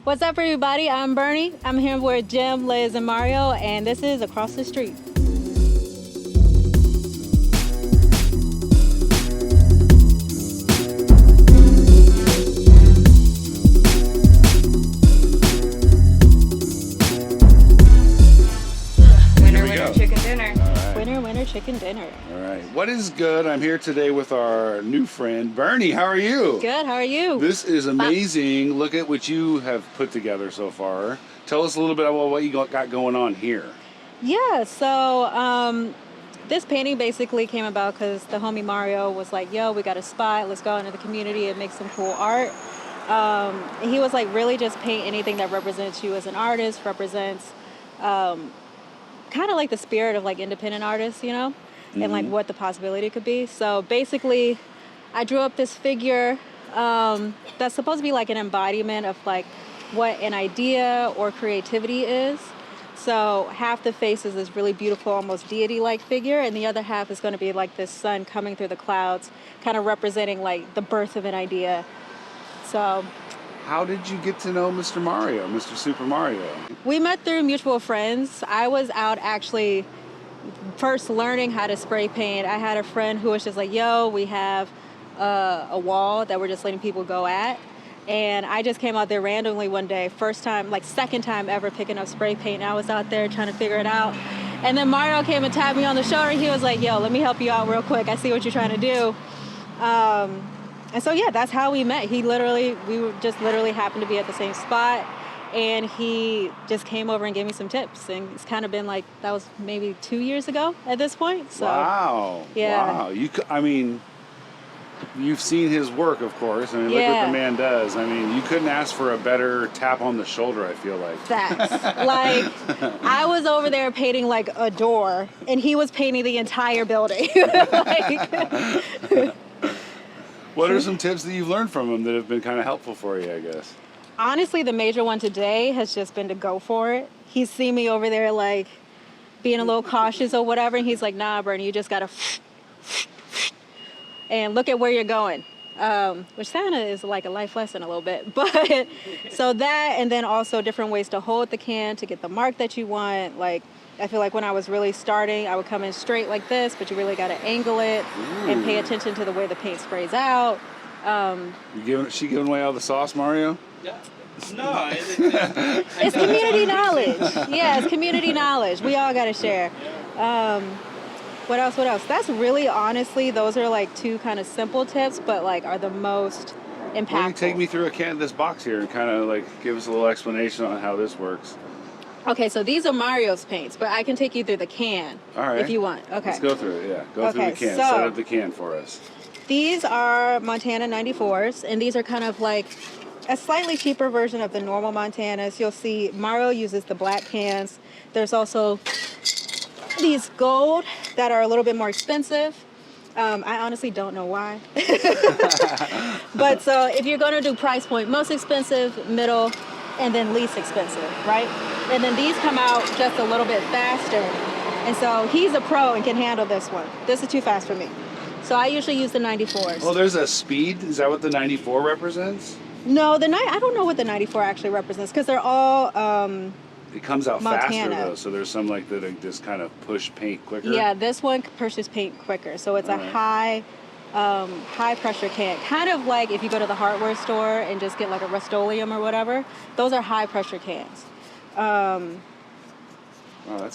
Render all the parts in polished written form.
What's up, everybody? I'm Bernie. I'm here with Jim, Liz, and Mario, and this is Across the Street. Chicken dinner. Right. Winner, chicken dinner. All right. What is good? I'm here today with our new friend, Bernie. How are you? Good. How are you? This is amazing. Look at what you have put together so far. Tell us a little bit about what you got going on here. Yeah. So this painting basically came about because the homie Mario was like, yo, we got a spot. Let's go into the community and make some cool art. And he was like, really just paint anything that represents you as an artist, represents... kind of like the spirit of like independent artists, you know, and like what the possibility could be. So basically, I drew up this figure that's supposed to be like an embodiment of like what an idea or creativity is. So half the face is this really beautiful, almost deity-like figure, and the other half is going to be like this sun coming through the clouds, kind of representing like the birth of an idea. So. How did you get to know Mr. Mario, Mr. Super Mario? We met through mutual friends. I was out actually first learning how to spray paint. I had a friend who was just like, yo, we have a wall that we're just letting people go at. And I just came out there randomly one day, first time, like second time ever picking up spray paint. And I was out there trying to figure it out. And then Mario came and tapped me on the shoulder. He was like, yo, let me help you out real quick. I see what you're trying to do. And so, yeah, that's how we met. We just literally happened to be at the same spot, and he just came over and gave me some tips. And it's kind of been like, that was maybe 2 years ago at this point. So, wow. Yeah. Wow. You've seen his work, of course. I mean, look what the man does. I mean, you couldn't ask for a better tap on the shoulder, I feel like. Facts. Like, I was over there painting like a door, and he was painting the entire building. What are some tips that you've learned from him that have been kind of helpful for you, I guess? Honestly, the major one today has just been to go for it. He's seen me over there, like, being a little cautious or whatever, and he's like, nah, Bernie, you just gotta and look at where you're going. Which kind of is like a life lesson a little bit. But, so that, and then also different ways to hold the can to get the mark that you want. Like, I feel like when I was really starting, I would come in straight like this, but you really got to angle it and pay attention to the way the paint sprays out. She giving away all the sauce, Mario? Yeah. No. It's community knowledge. Yeah, it's community knowledge. We all got to share. What else? That's really, honestly, those are like two kind of simple tips, but like are the most impactful. Why don't you take me through this box here and kind of like give us a little explanation on how this works? Okay, so these are Mario's paints, but I can take you through the can if you want. Okay. Let's go through it, yeah. Go through the can. Set up the can for us. These are Montana 94s, and these are kind of like a slightly cheaper version of the normal Montanas. You'll see Mario uses the black cans. There's also these gold that are a little bit more expensive. I honestly don't know why. But so if you're going to do price point, most expensive, middle, and then least expensive, right? And then these come out just a little bit faster. And so he's a pro and can handle this one. This is too fast for me. So I usually use the 94s. Oh, there's a speed? Is that what the 94 represents? No, I don't know what the 94 actually represents because they're all it comes out Montana. faster though, so there's some like that just kind of push paint quicker. Yeah, this one pushes paint quicker. So it's a high pressure can. Kind of like if you go to the hardware store and just get like a Rust-Oleum or whatever. Those are high pressure cans. That's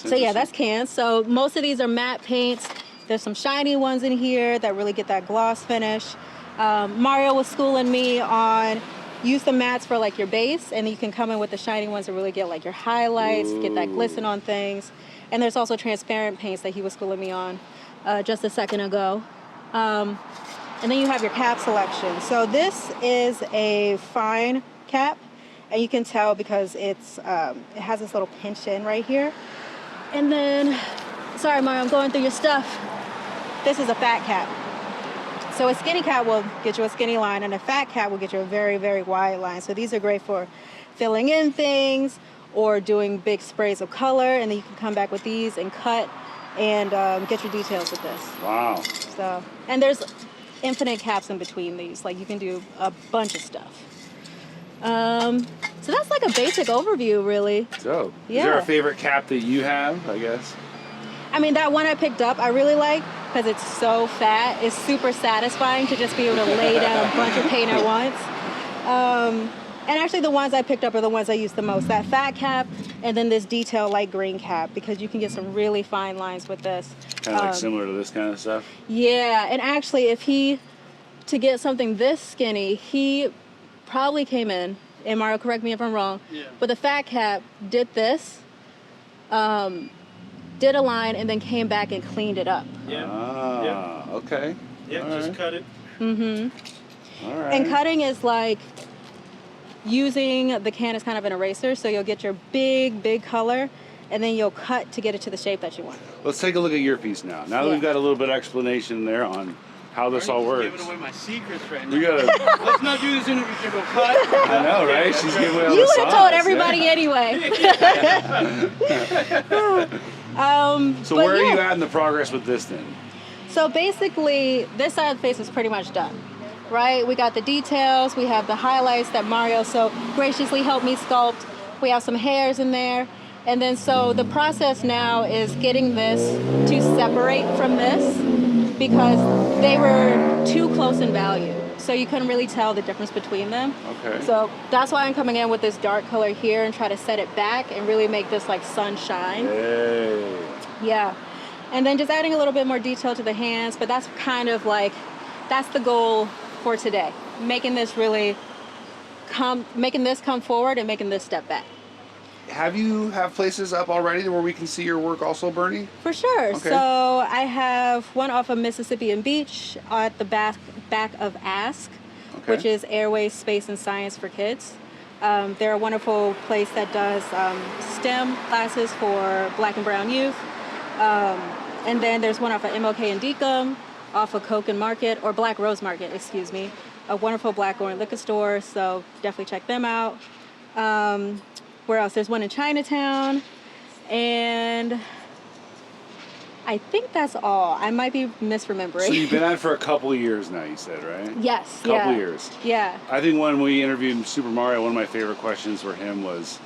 so yeah, that's cans. So most of these are matte paints. There's some shiny ones in here that really get that gloss finish. Mario was schooling me on use the mattes for like your base, and you can come in with the shiny ones to really get like your highlights, get that glisten on things. And there's also transparent paints that he was schooling me on just a second ago. And then you have your cap selection. So this is a fine cap. And you can tell because it has this little pinch in right here. And then, sorry Mario, I'm going through your stuff. This is a fat cap. So a skinny cap will get you a skinny line, and a fat cap will get you a very, very wide line. So these are great for filling in things or doing big sprays of color, and then you can come back with these and cut and get your details with this. Wow. So, and there's infinite caps in between these. Like you can do a bunch of stuff. So that's like a basic overview, really. So, Yeah. is there a favorite cap that you have, I guess? I mean, that one I picked up, I really like because it's so fat. It's super satisfying to just be able to lay down a bunch of paint at once. And actually, the ones I picked up are the ones I use the most. That fat cap, and then this detail light green cap, because you can get some really fine lines with this. Kind of like similar to this kind of stuff? Yeah, and actually, to get something this skinny, he probably came in, and Mario, correct me if I'm wrong, but the fat cap did this, did a line, and then came back and cleaned it up. Okay. Yeah, All just right. cut it. All right. And cutting is like using the can as kind of an eraser, so you'll get your big color, and then you'll cut to get it to the shape that you want. Let's take a look at your piece now. Now that we've got a little bit of explanation there on how this all works. Giving away my secrets right now. We gotta. Let's not do this interview. Go cut. I know, right? She's giving away all You the would have told sauce, everybody yeah. anyway. So but where are yeah. you at in the progress with this then? So basically, this side of the face is pretty much done, right? We got the details, we have the highlights that Mario so graciously helped me sculpt. We have some hairs in there. And then so the process now is getting this to separate from this because they were too close in value. So you couldn't really tell the difference between them. Okay. So that's why I'm coming in with this dark color here and try to set it back and really make this like sunshine. Hey. Yeah. And then just adding a little bit more detail to the hands, but that's kind of like, that's the goal for today. Making this really making this come forward and making this step back. Have places up already where we can see your work also, Bernie? For sure. Okay. So I have one off of Mississippian Beach at the back of Ask, which is Airways, Space, and Science for Kids. They're a wonderful place that does STEM classes for Black and Brown youth. And then there's one off of MLK and Deacom, off of Coke and Market, or Black Rose Market, excuse me. A wonderful black-owned liquor store, so definitely check them out. Where else? There's one in Chinatown, and I think that's all. I might be misremembering. So you've been at it for a couple of years now, you said, right? Yes. Couple years. Yeah. I think when we interviewed Super Mario, one of my favorite questions for him was,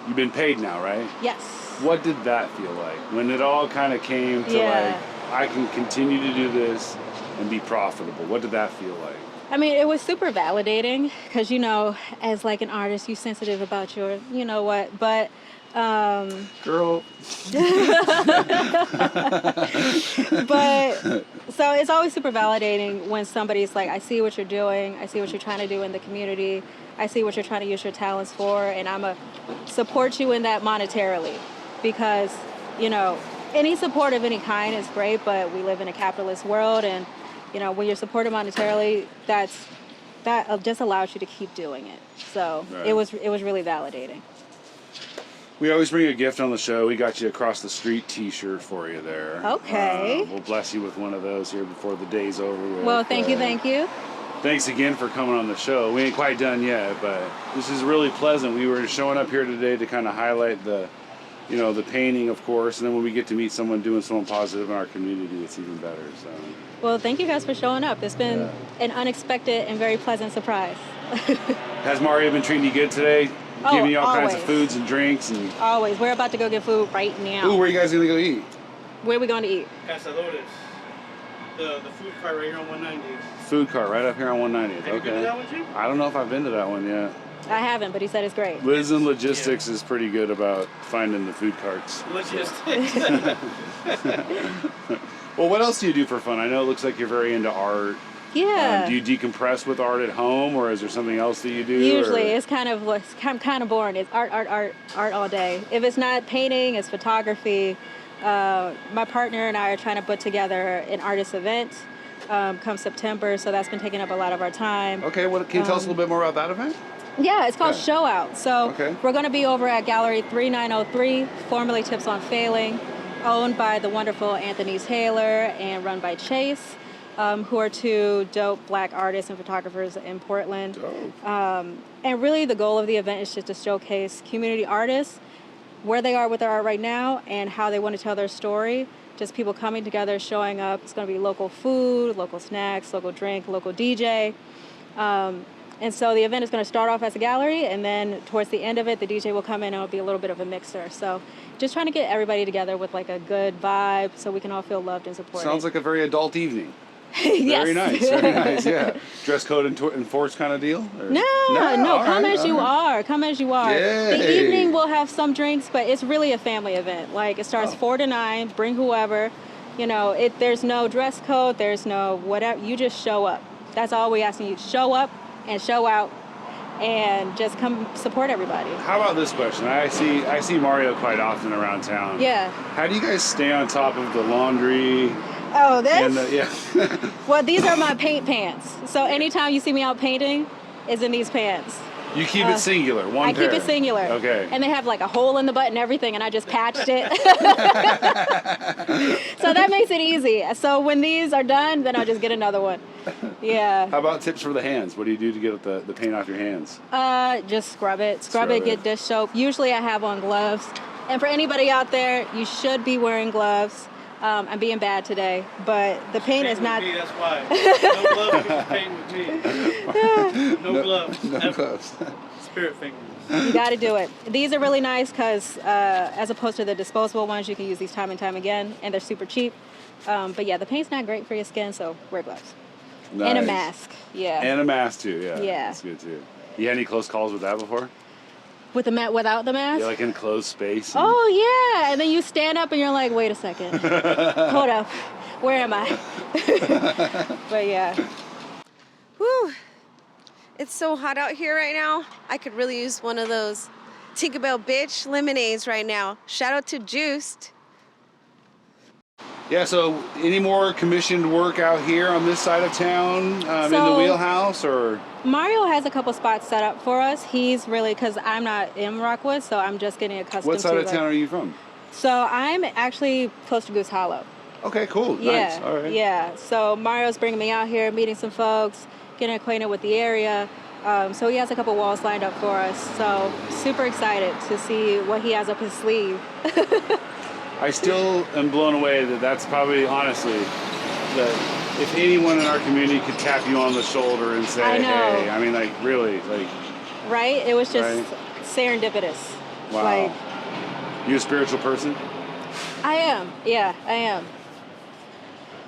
you've been paid now, right? Yes. What did that feel like? When it all kind of came to like, I can continue to do this and be profitable. What did that feel like? I mean, it was super validating because, you know, as like an artist, you're sensitive about your, you know what, but Girl. but so it's always super validating when somebody's like, I see what you're doing, I see what you're trying to do in the community, I see what you're trying to use your talents for, and I'm gonna support you in that monetarily, because, you know, any support of any kind is great, but we live in a capitalist world, and, you know, when you're supported monetarily, that just allows you to keep doing it. So Right. it was really validating. We always bring a gift on the show. We got you across the street T-shirt for you there. Okay. We'll bless you with one of those here before the day's over with. Well, thank you. Thanks again for coming on the show. We ain't quite done yet, but this is really pleasant. We were showing up here today to kind of highlight the, you know, the painting, of course, and then when we get to meet someone doing something positive in our community, it's even better. So. Well, thank you guys for showing up. It's been an unexpected and very pleasant surprise. Has Mario been treating you good today? Oh, Giving you all kinds of always. foods and drinks and. Always. We're about to go get food right now. Ooh, where are you guys gonna go eat? Where are we going to eat? Casadores. The food cart right here on 190. Food cart right up here on 190th. Have you been to that one too? I don't know if I've been to that one yet. I haven't, but he said it's great. Liz in Logistics is pretty good about finding the food carts. Logistics. Well, what else do you do for fun? I know it looks like you're very into art. Yeah. Do you decompress with art at home, or is there something else that you do? Usually, or? it's kind of boring. It's art all day. If it's not painting, it's photography. My partner and I are trying to put together an artist event come September, so that's been taking up a lot of our time. Okay, well, can you tell us a little bit more about that event? Yeah, it's called Show Out. So Okay. we're going to be over at Gallery 3903, formerly Tips on Failing, owned by the wonderful Anthony Taylor and run by Chase, who are two dope black artists and photographers in Portland. Dope. And really the goal of the event is just to showcase community artists, where they are with their art right now, and how they want to tell their story. Just people coming together, showing up. It's going to be local food, local snacks, local drink, local DJ. And so the event is going to start off as a gallery, and then towards the end of it, the DJ will come in and it'll be a little bit of a mixer. So just trying to get everybody together with like a good vibe so we can all feel loved and supported. Sounds like a very adult evening. Yes. Very nice, very nice, yeah. Dress code enforced kind of deal? Or? No, all come right, as you are. Come as you are. Yay. The evening will have some drinks, but it's really a family event. Like, it starts 4 to 9, bring whoever. You know, there's no dress code, there's no whatever. You just show up. That's all we asking you. Show up and show out and just come support everybody. How about this question? I see Mario quite often around town. Yeah. How do you guys stay on top of the laundry? Oh, this? And the, Well, these are my paint pants. So anytime you see me out painting, it's in these pants. You keep it singular, one I pair. keep it singular. Okay. And they have like a hole in the butt and everything, and I just patched it. So that makes it easy. So when these are done, then I'll just get another one. Yeah. How about tips for the hands? What do you do to get the paint off your hands? Just scrub it, get dish soap. Usually I have on gloves. And for anybody out there, you should be wearing gloves. I'm being bad today, but the paint is not. Me, that's why. No gloves if you're painting with me. No gloves. No gloves. Spirit fingers. You got to do it. These are really nice because as opposed to the disposable ones, you can use these time and time again, and they're super cheap. But yeah, the paint's not great for your skin, so wear gloves. Nice. And a mask. Yeah. And a mask too, yeah. Yeah. That's good too. You had any close calls with that before? With the without the mask? Yeah, like in closed space. And... Oh yeah, and then you stand up and you're like, wait a second, hold up, where am I? But yeah. Whew. It's so hot out here right now. I could really use one of those Tinkerbell bitch lemonades right now. Shout out to Juiced. Yeah, so any more commissioned work out here on this side of town in the So- wheelhouse, or? Mario has a couple spots set up for us. He's really, because I'm not in Rockwood, so I'm just getting accustomed to What side of the- town are you from? So I'm actually close to Goose Hollow. Okay, cool. Yeah, Nice. All right. yeah. So Mario's bringing me out here, meeting some folks, getting acquainted with the area. So he has a couple walls lined up for us. So super excited to see what he has up his sleeve. I still am blown away that that's probably, honestly, that if anyone in our community could tap you on the shoulder and say, I know. hey, I mean, like, really, like, Right? It was just Right. serendipitous. wow. Like, You a spiritual person? I am. Yeah, I am.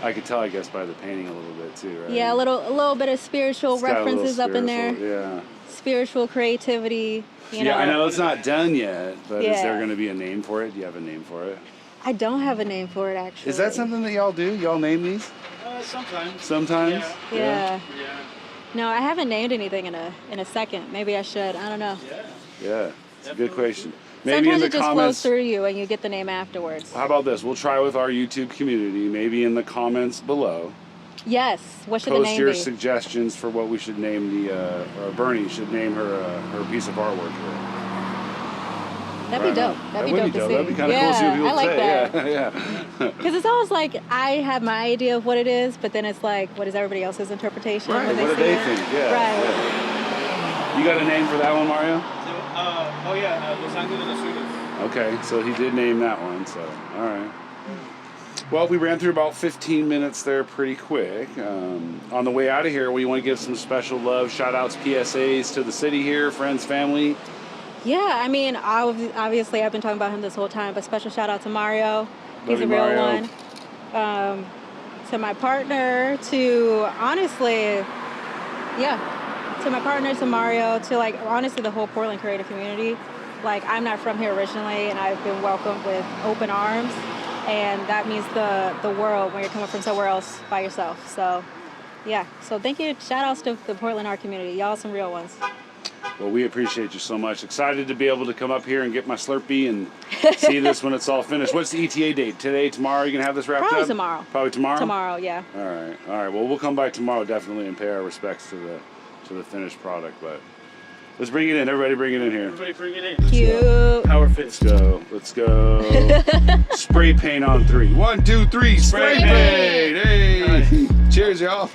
I could tell, I guess, by the painting a little bit too, right? Yeah, a little bit of spiritual It's got a little references up in there. spiritual, Yeah. Spiritual creativity. You know. Yeah, I know it's not done yet, but is there Yeah. going to be a name for it? Do you have a name for it? I don't have a name for it actually. Is that something that y'all do? Y'all name these? Sometimes. Sometimes? Yeah. Yeah. Yeah. No, I haven't named anything in a second. Maybe I should. I don't know. Yeah. It's a good question. Maybe Sometimes in it the just flows comments. through you and you get the name afterwards. How about this? We'll try with our YouTube community. Maybe in the comments below, Yes. What should the post name your be? suggestions for what we should name or Bernie should name her piece of artwork here. That'd be dope. That'd be would dope to see. That'd be kind of cool to see what people I like say. that. Yeah. Because it's always like I have my idea of what it is, but then it's like, what is everybody else's interpretation? Right. when What do see they it? think? Yeah. Right. Yeah. You got a name for that one, Mario? Los Angeles Azules. Okay, so he did name that one, so, all right. Well, we ran through about 15 minutes there pretty quick. On the way out of here, we want to give some special love, shout-outs, PSAs to the city here, friends, family. Yeah, I mean, obviously I've been talking about him this whole time, but special shout out to Mario. He's Love you, a real Mario. one. To my partner, to honestly, yeah, to my partner, to Mario, to like honestly the whole Portland creative community. Like, I'm not from here originally, and I've been welcomed with open arms, and that means the world when you're coming from somewhere else by yourself. So, yeah. So thank you. Shout outs to the Portland art community. Y'all some real ones. Well, we appreciate you so much. Excited to be able to come up here and get my Slurpee and see this when it's all finished. What's the ETA date? Today, tomorrow? You gonna have this wrapped Probably up? tomorrow. Probably tomorrow? Tomorrow, yeah. All right. Well, we'll come by tomorrow definitely and pay our respects to the finished product. But let's bring it in. Everybody, bring it in here. Everybody bring it in. Cute. Power Let's fist. go. Let's go. Spray paint on 3. 1, 2, 3. Spray Spray paint. Hey. Cheers, y'all.